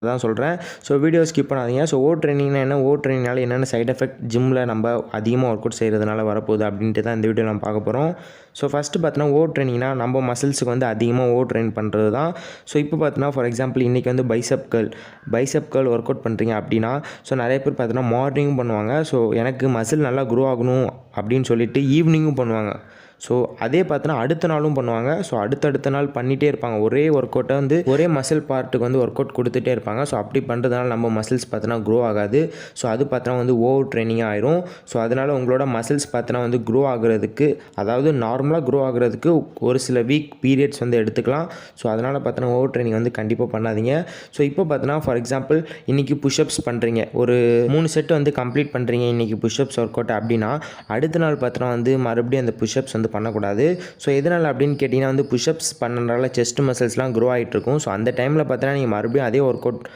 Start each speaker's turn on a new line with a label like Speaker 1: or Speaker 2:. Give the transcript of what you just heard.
Speaker 1: தான் சொல்கிறேன். So video skip பண்ணாதீங்க. ஸோ ஓவர் ட்ரெய்னிங்னா என்ன, ஓவர் ட்ரெய்னிங்னால என்னென்ன சைட் எஃபெக்ட் ஜிம்மில் நம்ம அதிகமாக ஒர்க் அவுட் செய்கிறதுனால வரப்போகுது அப்படின்ட்டு தான் இந்த வீடியோ நம்ம பார்க்க போகிறோம். ஸோ ஃபஸ்ட்டு பார்த்தீங்கன்னா ஓவர் ட்ரெய்னிங்னா நம்ம மசில்ஸுக்கு வந்து அதிகமாக ஓவர் ட்ரெயின் பண்ணுறது தான். ஸோ இப்போ பார்த்தீங்கன்னா ஃபார் எக்ஸாம்பிள் இன்றைக்கி வந்து பைசெப் கர்ல் ஒர்க் அவுட் பண்ணுறீங்க அப்படின்னா, ஸோ நிறைய பேர் பார்த்தீங்கன்னா மார்னிங்கும் பண்ணுவாங்க. ஸோ எனக்கு மசில் நல்லா க்ரோ ஆகணும் அப்படின்னு சொல்லிட்டு ஈவினிங்கும் பண்ணுவாங்க. ஸோ அதே பார்த்தோன்னா அடுத்த நாளும் பண்ணுவாங்க. ஸோ அடுத்தடுத்த நாள் பண்ணிகிட்டே இருப்பாங்க. ஒரே ஒர்க் அவுட்டை வந்து ஒரே மசில் பார்ட்டுக்கு வந்து ஒர்க் அவுட் கொடுத்துட்டே இருப்பாங்க. ஸோ அப்படி பண்ணுறதுனால நம்ம மசில்ஸ் பார்த்தோன்னா க்ரோ ஆகாது. ஸோ அது பார்த்தோன்னா வந்து ஓவர் ட்ரெயினிங்காக ஆயிரும். ஸோ அதனால் உங்களோட மசில்ஸ் பார்த்தோன்னா வந்து க்ரோ ஆகிறதுக்கு, அதாவது நார்மலாக க்ரோ ஆகிறதுக்கு ஒரு சில வீக் பீரியட்ஸ் வந்து எடுத்துக்கலாம். ஸோ அதனால் பார்த்தோன்னா ஓவர் ட்ரெயினிங் வந்து கண்டிப்பாக பண்ணாதீங்க. ஸோ இப்போ பார்த்தோன்னா ஃபார் எக்ஸாம்பிள் இன்றைக்கி புஷ்அப்ஸ் பண்ணுறீங்க, ஒரு 3 செட் வந்து கம்ப்ளீட் பண்ணுறீங்க இன்றைக்கி புஷ்அப்ஸ் ஒர்க் அவுட் அப்படின்னா, அடுத்த நாள் பார்த்தோன்னா வந்து மறுபடியும் அந்த புஷ்அப்ஸ் வந்து பண்ணக்கூடாது. ஸோ எதனால் அப்படின்னு கேட்டிங்கன்னா வந்து புஷ்அப்ஸ் பண்ணுறதுனால செஸ்ட் மசில்ஸ்லாம் க்ரோ ஆகிட்டு இருக்கும். ஸோ அந்த டைமில் பார்த்தீங்கன்னா நீங்கள் மறுபடியும் அதே ஒர்க் அவுட்